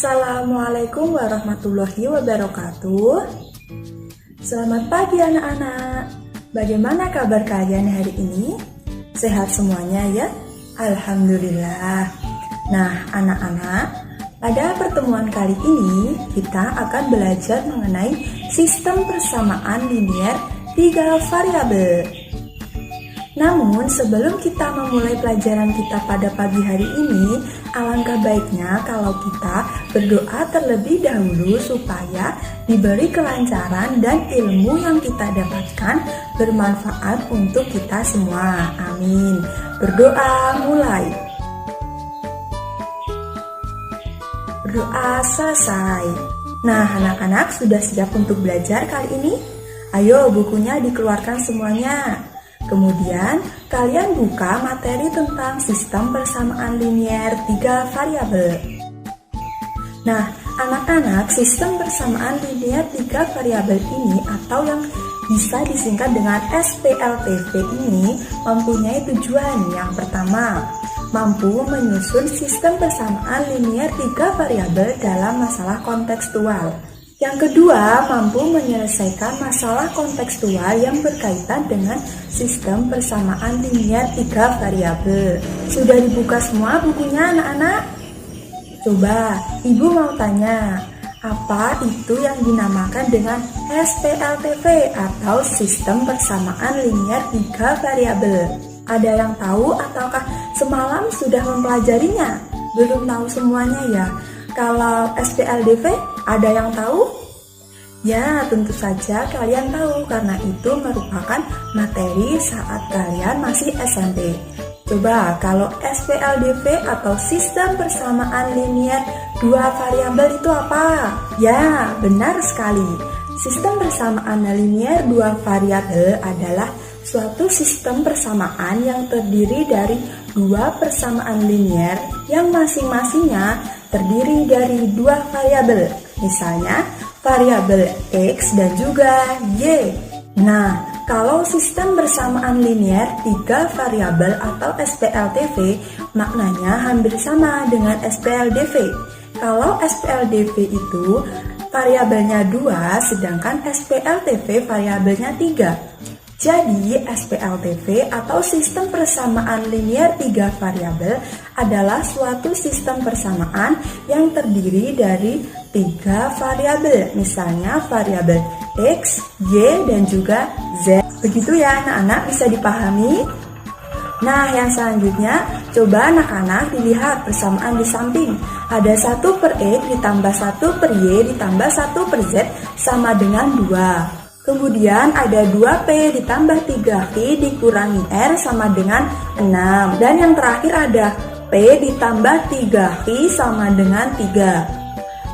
Assalamualaikum warahmatullahi wabarakatuh. Selamat pagi anak-anak. Bagaimana kabar kalian hari ini? Sehat semuanya ya? Alhamdulillah. Nah anak-anak, pada pertemuan kali ini kita akan belajar mengenai sistem persamaan linier 3 variabel. Namun sebelum kita memulai pelajaran kita pada pagi hari ini, alangkah baiknya kalau kita berdoa terlebih dahulu supaya diberi kelancaran dan ilmu yang kita dapatkan bermanfaat untuk kita semua. Amin. Berdoa mulai. Berdoa selesai. Nah anak-anak sudah siap untuk belajar kali ini? Ayo bukunya dikeluarkan semuanya. Kemudian, kalian buka materi tentang sistem persamaan linier 3 variabel. Nah, anak-anak, sistem persamaan linier 3 variabel ini atau yang bisa disingkat dengan SPLTV ini mempunyai tujuan. Yang pertama, mampu menyusun sistem persamaan linier 3 variabel dalam masalah kontekstual. Yang kedua, mampu menyelesaikan masalah kontekstual yang berkaitan dengan sistem persamaan linier 3 variabel. Sudah dibuka semua bukunya anak-anak? Coba, ibu mau tanya, apa itu yang dinamakan dengan SPLTV atau sistem persamaan linier 3 variabel? Ada yang tahu ataukah semalam sudah mempelajarinya? Belum tahu semuanya ya? Kalau SPLTV, ada yang tahu? Ya, tentu saja kalian tahu karena itu merupakan materi saat kalian masih SMP. Coba, kalau SPLTV atau sistem persamaan linier 2 variabel itu apa? Ya, benar sekali. Sistem persamaan linier 2 variabel adalah suatu sistem persamaan yang terdiri dari 2 persamaan linier yang masing-masingnya terdiri dari 2 variabel, misalnya variabel X dan juga Y. Nah, kalau sistem persamaan linier 3 variabel atau SPLTV, maknanya hampir sama dengan SPLDV. Kalau SPLDV itu variabelnya 2, sedangkan SPLTV variabelnya 3. Jadi, SPLTV atau sistem persamaan linier 3 variabel adalah suatu sistem persamaan yang terdiri dari 3 variabel, misalnya variabel X, Y, dan juga Z. Begitu ya anak-anak, bisa dipahami? Nah, yang selanjutnya, coba anak-anak dilihat persamaan di samping. Ada 1 per X ditambah 1 per Y ditambah 1 per Z sama dengan 2. Kemudian ada 2P ditambah 3Q dikurangi R sama dengan 6. Dan yang terakhir ada P ditambah 3Q sama dengan 3.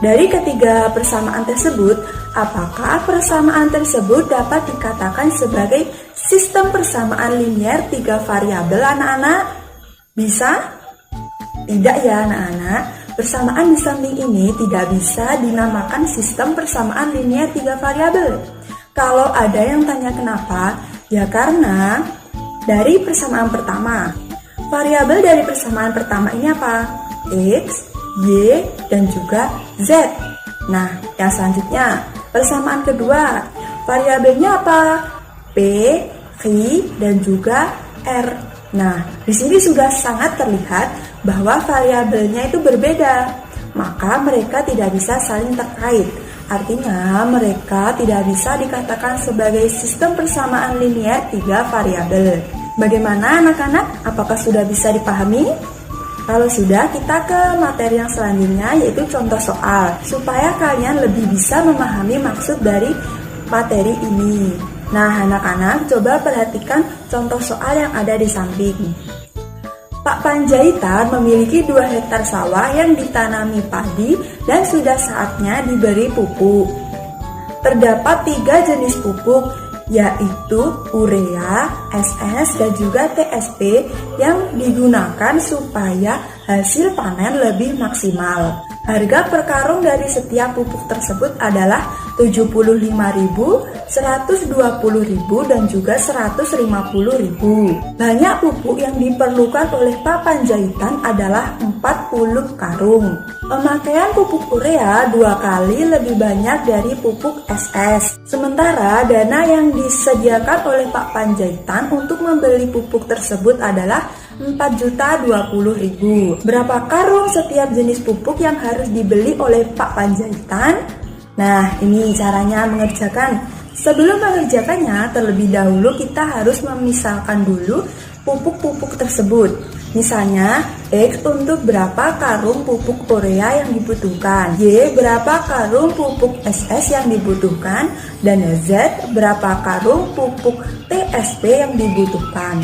Dari ketiga persamaan tersebut, apakah persamaan tersebut dapat dikatakan sebagai sistem persamaan linier 3 variabel anak-anak? Bisa? Tidak ya anak-anak. Persamaan di samping ini tidak bisa dinamakan sistem persamaan linier 3 variabel. Kalau ada yang tanya kenapa, ya karena dari persamaan pertama. Variabel dari persamaan pertama ini apa? X, Y, dan juga Z. Nah, yang selanjutnya, persamaan kedua. Variabelnya apa? P, Q, dan juga R. Nah, di sini sudah sangat terlihat bahwa variabelnya itu berbeda. Maka mereka tidak bisa saling terkait. Artinya, mereka tidak bisa dikatakan sebagai sistem persamaan linier 3 variabel. Bagaimana anak-anak? Apakah sudah bisa dipahami? Kalau sudah, kita ke materi yang selanjutnya, yaitu contoh soal, supaya kalian lebih bisa memahami maksud dari materi ini. Nah, anak-anak, coba perhatikan contoh soal yang ada di samping. Pak Panjaitan memiliki 2 hektar sawah yang ditanami padi dan sudah saatnya diberi pupuk. Terdapat 3 jenis pupuk, yaitu urea, SS, dan juga TSP yang digunakan supaya hasil panen lebih maksimal. Harga per karung dari setiap pupuk tersebut adalah 75.000, 120.000, dan juga 150.000. Banyak pupuk yang diperlukan oleh Pak Panjaitan adalah 4 40 karung. Pemakaian pupuk urea 2 kali lebih banyak dari pupuk SS. Sementara dana yang disediakan oleh Pak Panjaitan untuk membeli pupuk tersebut adalah 4.020.000. Berapa karung setiap jenis pupuk yang harus dibeli oleh Pak Panjaitan? Nah, ini caranya mengerjakan. Sebelum mengerjakannya, terlebih dahulu kita harus memisahkan dulu pupuk-pupuk tersebut. Misalnya, X untuk berapa karung pupuk urea yang dibutuhkan, Y berapa karung pupuk SS yang dibutuhkan, dan Z berapa karung pupuk TSP yang dibutuhkan.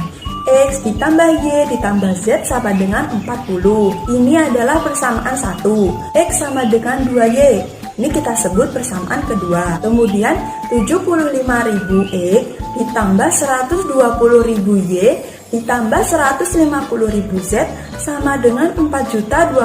X ditambah Y ditambah Z sama dengan 40. Ini adalah persamaan 1. X sama dengan 2Y. Ini kita sebut persamaan kedua. Kemudian 75.000 X ditambah 120.000 Y ditambah 150.000 Z sama dengan 4.020.000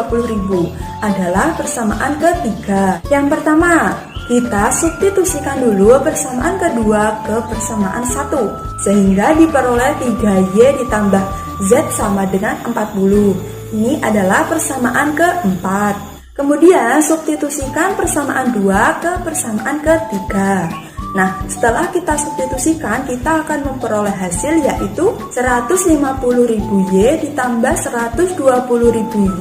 adalah persamaan ketiga. Yang pertama, kita substitusikan dulu persamaan kedua ke persamaan 1 sehingga diperoleh 3Y ditambah Z sama dengan 40. Ini adalah persamaan keempat. Kemudian substitusikan persamaan 2 ke persamaan ketiga. Nah, setelah kita substitusikan, kita akan memperoleh hasil yaitu 150.000 Y ditambah 120.000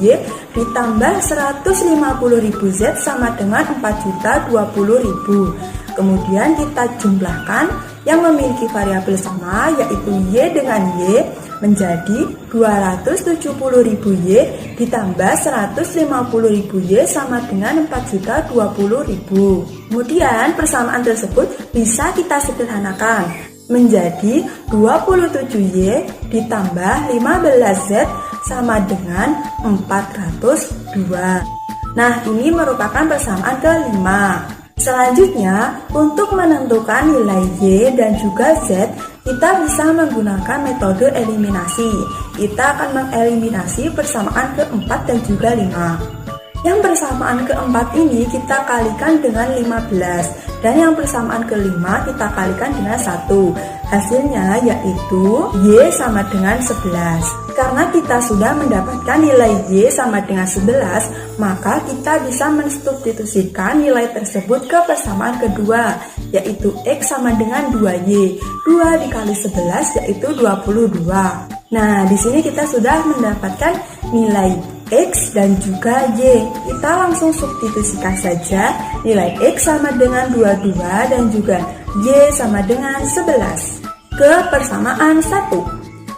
Y ditambah 150.000 Z sama dengan 4.020.000. Kemudian kita jumlahkan yang memiliki variabel sama yaitu Y dengan Y menjadi 270.000 Y ditambah 150.000 Y sama dengan 4.020.000. Kemudian persamaan tersebut bisa kita sederhanakan menjadi 27Y ditambah 15Z sama dengan 402. Nah, ini merupakan persamaan kelima. Selanjutnya, untuk menentukan nilai Y dan juga Z, kita bisa menggunakan metode eliminasi. Kita akan mengeliminasi persamaan keempat dan juga 5. Yang persamaan keempat ini kita kalikan dengan 15. Dan yang persamaan kelima kita kalikan dengan 1. Hasilnya yaitu Y sama dengan 11. Karena kita sudah mendapatkan nilai Y sama dengan 11, maka kita bisa mensubstitusikan nilai tersebut ke persamaan kedua, yaitu X sama dengan 2Y. 2 dikali 11 yaitu 22. Nah, di sini kita sudah mendapatkan nilai X dan juga Y. Kita langsung substitusikan saja nilai X sama dengan 22 dan juga Y sama dengan 11 ke persamaan 1.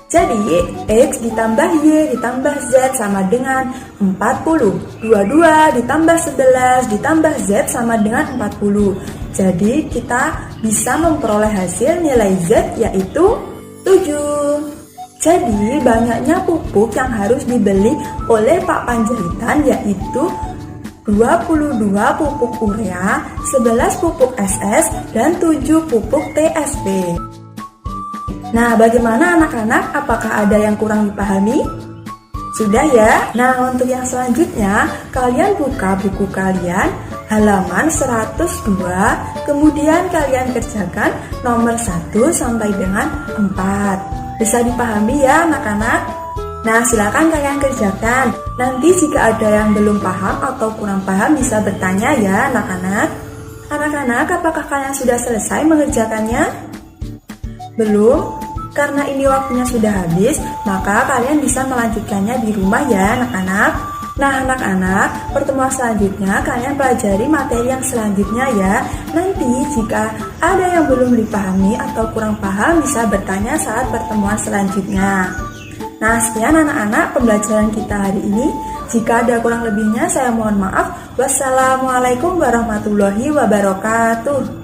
Jadi, X ditambah Y ditambah Z sama dengan 40. 22 ditambah 11 ditambah Z sama dengan 40. Jadi, kita bisa memperoleh hasil nilai Z yaitu 7. Jadi, banyaknya pupuk yang harus dibeli oleh Pak Panjaitan yaitu 22 pupuk urea, 11 pupuk SS, dan 7 pupuk TSP. Nah, bagaimana anak-anak? Apakah ada yang kurang dipahami? Sudah ya? Nah, untuk yang selanjutnya, kalian buka buku kalian halaman 102, kemudian kalian kerjakan nomor 1 sampai dengan 4. Bisa dipahami ya anak-anak? Nah, silakan kalian kerjakan. Nanti jika ada yang belum paham atau kurang paham bisa bertanya ya anak-anak. Anak-anak, apakah kalian sudah selesai mengerjakannya? Belum? Karena ini waktunya sudah habis, maka kalian bisa melanjutkannya di rumah ya anak-anak. Nah anak-anak, pertemuan selanjutnya kalian pelajari materi yang selanjutnya ya. Nanti jika ada yang belum dipahami atau kurang paham bisa bertanya saat pertemuan selanjutnya. Nah, sekian anak-anak pembelajaran kita hari ini. Jika ada kurang lebihnya saya mohon maaf. Wassalamualaikum warahmatullahi wabarakatuh.